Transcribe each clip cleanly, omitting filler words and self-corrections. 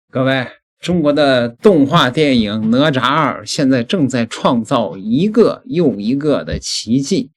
各位，中国的动画电影《哪吒2》现在正在创造一个又一个的奇迹。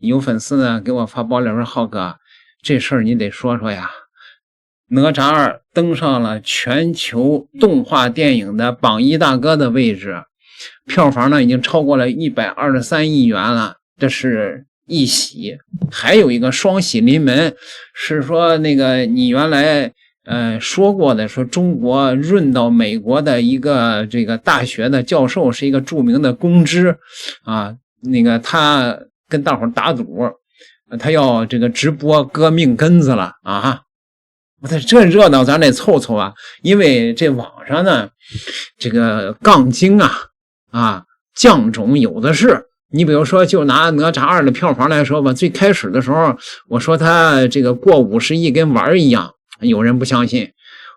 有粉丝呢给我发爆料说：“浩哥，这事儿你得说说呀。哪吒2登上了全球动画电影的榜一大哥的位置，票房呢已经超过了123亿元了，这是一喜。还有一个双喜临门，是说那个你原来说过的，说中国润到美国的一个这个大学的教授是一个著名的公知啊，那个他跟大伙打赌，他要这个直播割命根子了啊！我说这热闹咱得凑凑啊，因为这网上呢，这个杠精啊降种有的是。你比如说，就拿哪吒2的票房来说吧，最开始的时候，我说他这个过50亿跟玩一样。有人不相信，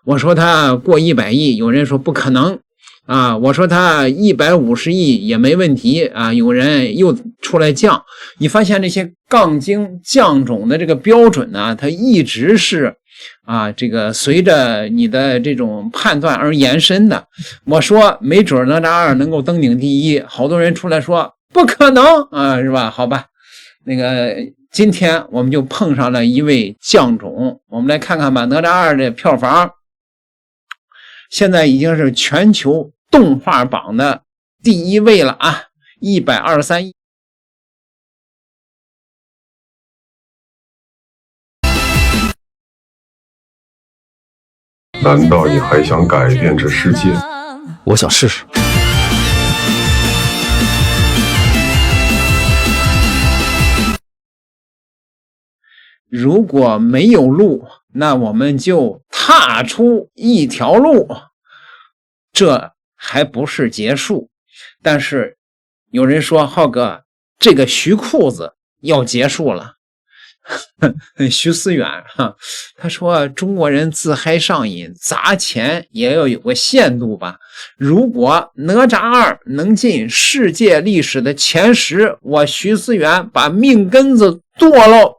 我说他过100亿，有人说不可能啊，我说他150亿也没问题啊，有人又出来降。你发现这些杠精降种的这个标准呢，它一直是这个随着你的这种判断而延伸的。我说没准哪吒2能够登顶第一，好多人出来说不可能啊，是吧？好吧，那个今天我们就碰上了一位降种，我们来看看吧。哪吒2的票房现在已经是全球动画榜的第一位了啊，123亿。难道你还想改变这世界？我想试试。如果没有路，那我们就踏出一条路。这还不是结束，但是有人说浩哥，这个徐裤子要结束了。徐思远他说中国人自嗨上瘾，砸钱也要有个限度吧。如果哪吒2能进世界历史的前10，我徐思远把命根子剁喽。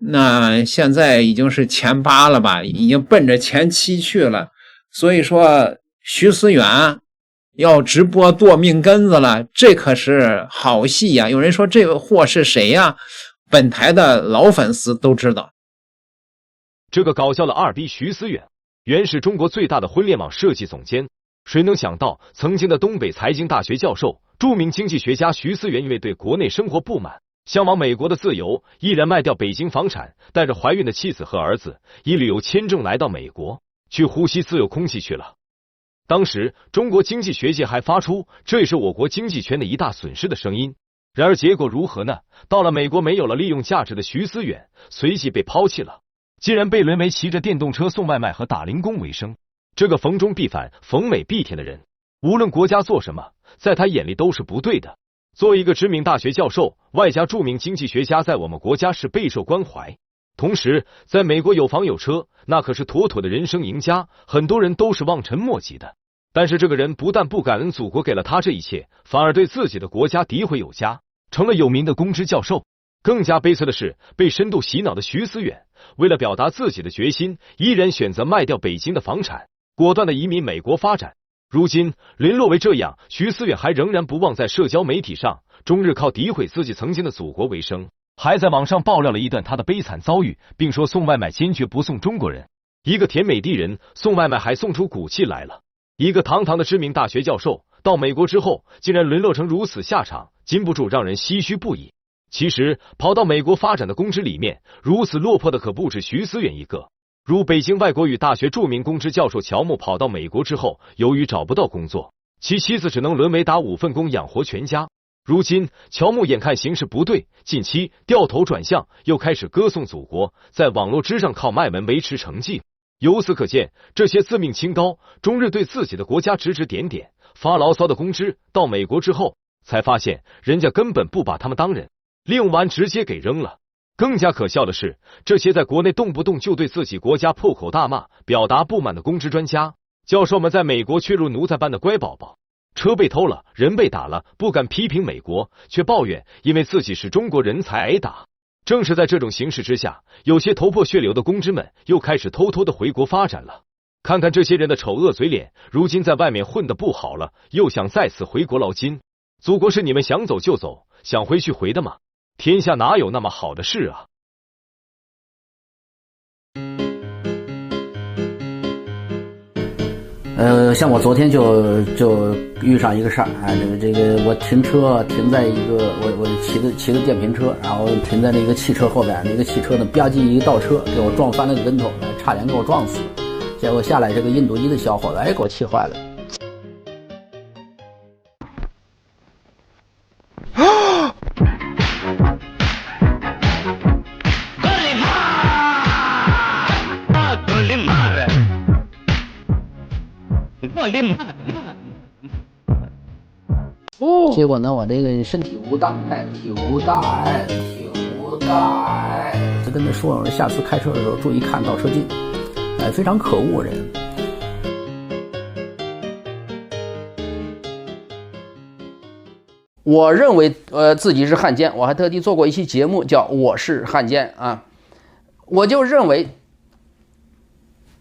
那现在已经是前8了吧，已经奔着前7去了。所以说徐思远要直播剁命根子了，这可是好戏呀。有人说这个货是谁呀？本台的老粉丝都知道。这个搞笑的2逼徐思远原是中国最大的婚恋网设计总监，谁能想到曾经的东北财经大学教授、著名经济学家徐思远因为对国内生活不满，向往美国的自由，毅然卖掉北京房产，带着怀孕的妻子和儿子，以旅游签证来到美国，去呼吸自由空气去了。当时中国经济学界还发出这也是我国经济圈的一大损失的声音。然而结果如何呢？到了美国，没有了利用价值的徐思远随即被抛弃了，竟然被沦为骑着电动车送外卖和打零工为生。这个逢中必反、逢美必舔的人，无论国家做什么，在他眼里都是不对的。作为一个知名大学教授，外加著名经济学家，在我们国家是备受关怀。同时在美国有房有车，那可是妥妥的人生赢家，很多人都是望尘莫及的。但是这个人不但不感恩祖国给了他这一切，反而对自己的国家诋毁有加，成了有名的公知教授。更加悲催的是，被深度洗脑的徐思远为了表达自己的决心，依然选择卖掉北京的房产，果断的移民美国发展。如今沦落为这样，徐思远还仍然不忘在社交媒体上终日靠诋毁自己曾经的祖国为生，还在网上爆料了一段他的悲惨遭遇，并说送外卖坚决不送中国人。一个甜美的人送外卖还送出骨气来了。一个堂堂的知名大学教授到美国之后，竟然沦落成如此下场，禁不住让人唏嘘不已。其实跑到美国发展的公知里面，如此落魄的可不止徐思远一个。如北京外国语大学著名公知教授乔木跑到美国之后，由于找不到工作，其妻子只能沦为打5份工养活全家。如今乔木眼看形势不对，近期掉头转向，又开始歌颂祖国，在网络之上靠卖文维持成绩。由此可见，这些自命清高、终日对自己的国家指指点点、发牢骚的公知，到美国之后才发现人家根本不把他们当人，利用完直接给扔了。更加可笑的是，这些在国内动不动就对自己国家破口大骂、表达不满的公知专家、教授们，在美国却如奴才般的乖宝宝，车被偷了，人被打了，不敢批评美国，却抱怨因为自己是中国人才挨打。正是在这种形势之下，有些头破血流的公知们又开始偷偷的回国发展了。看看这些人的丑恶嘴脸，如今在外面混得不好了，又想再次回国捞金。祖国是你们想走就走，想回去回的吗？天下哪有那么好的事啊？像我昨天就遇上一个事儿啊，这个我停车停在一个我骑的电瓶车，然后停在那个汽车后边，那个汽车呢吧唧一倒车给我撞翻了个跟头，差点给我撞死。结果下来这个印度裔的小伙子，给我气坏了。结果呢，我这个身体无大碍，就跟他说，我说下次开车的时候注意看倒车镜，非常可恶人。我认为自己是汉奸，我还特地做过一期节目叫《我是汉奸》啊，我就认为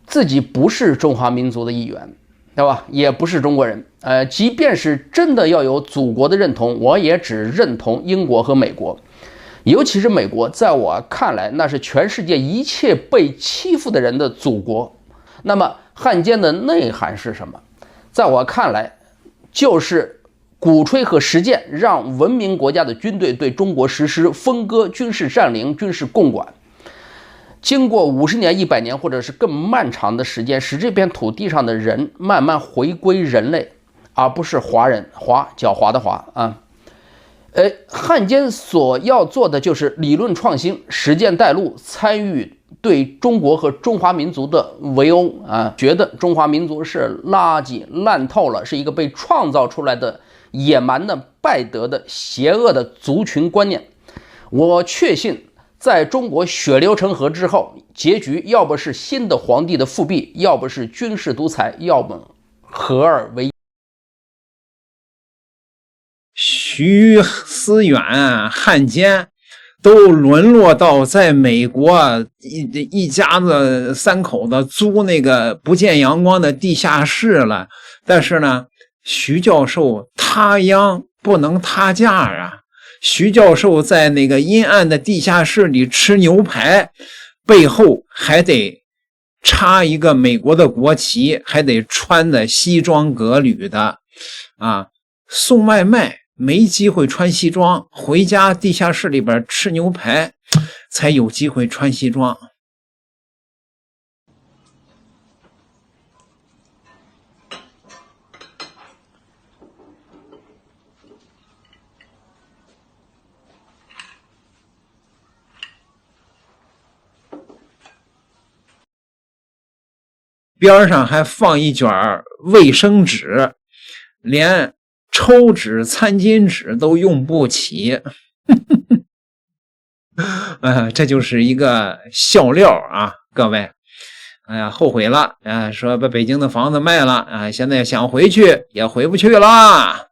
自己不是中华民族的一员。对吧？也不是中国人，即便是真的要有祖国的认同，我也只认同英国和美国，尤其是美国，在我看来，那是全世界一切被欺负的人的祖国。那么，汉奸的内涵是什么？在我看来，就是鼓吹和实践，让文明国家的军队对中国实施分割、军事占领、军事共管。经过50年、100年，或者是更漫长的时间，使这片土地上的人慢慢回归人类，而不是华人，狡猾的华啊。汉奸所要做的就是理论创新、实践带路，参与对中国和中华民族的围殴啊，觉得中华民族是垃圾、烂透了，是一个被创造出来的野蛮的、败德的、邪恶的族群观念。我确信，在中国血流成河之后，结局要不是新的皇帝的复辟，要不是军事独裁，要么合二为一。徐思远汉奸都沦落到在美国一家子3口子租那个不见阳光的地下室了，但是呢，徐教授他央不能他驾啊。徐教授在那个阴暗的地下室里吃牛排，背后还得插一个美国的国旗，还得穿的西装革履的啊，送外卖没机会穿西装，回家地下室里边吃牛排才有机会穿西装。边上还放一卷卫生纸，连抽纸、餐巾纸都用不起。这就是一个笑料啊，各位。哎呀，后悔了啊！说把北京的房子卖了啊，现在想回去也回不去了。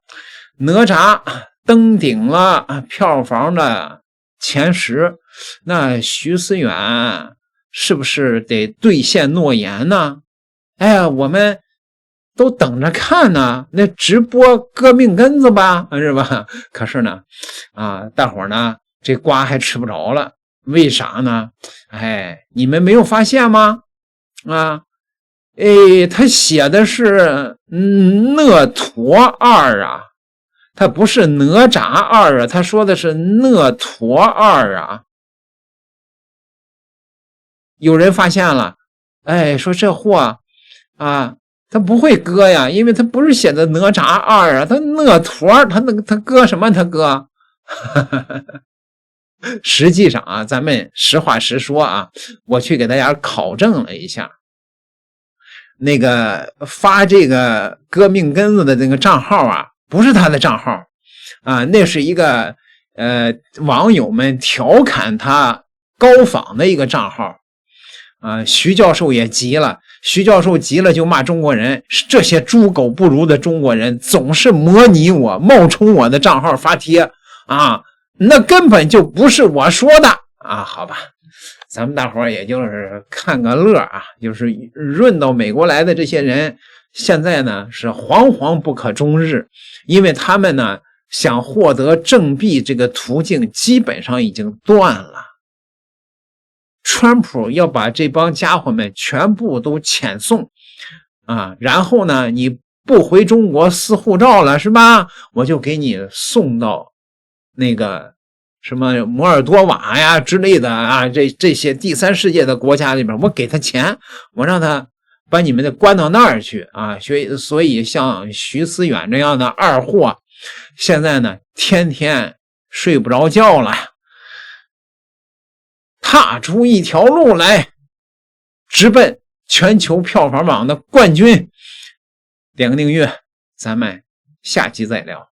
哪吒登顶了票房的前10，那徐思远是不是得兑现诺言呢？哎呀，我们都等着看呢，那直播革命根子吧，是吧？可是呢，大伙呢这瓜还吃不着了，为啥呢？你们没有发现吗？他写的是讷陀2啊，他不是哪吒2啊，他说的是讷陀2啊。有人发现了，说这货他不会割呀，因为他不是写的哪吒2啊，他讷陀，他割什么？他割。实际上啊，咱们实话实说啊，我去给大家考证了一下，那个发这个革命根子的那个账号啊，不是他的账号啊，那是一个网友们调侃他高仿的一个账号啊。徐教授也急了，徐教授急了就骂中国人，这些猪狗不如的中国人总是模拟我，冒充我的账号发帖啊，那根本就不是我说的啊。好吧，咱们大伙儿也就是看个乐啊，就是润到美国来的这些人，现在呢是惶惶不可终日，因为他们呢想获得政币这个途径基本上已经断了。川普要把这帮家伙们全部都遣送啊，然后呢你不回中国撕护照了是吧？我就给你送到那个什么摩尔多瓦呀之类的啊，这些第三世界的国家里边，我给他钱，我让他把你们的关到那儿去啊。所以像徐思远这样的二货，现在呢天天睡不着觉了，踏出一条路来，直奔全球票房榜的冠军。点个订阅，咱们下期再聊。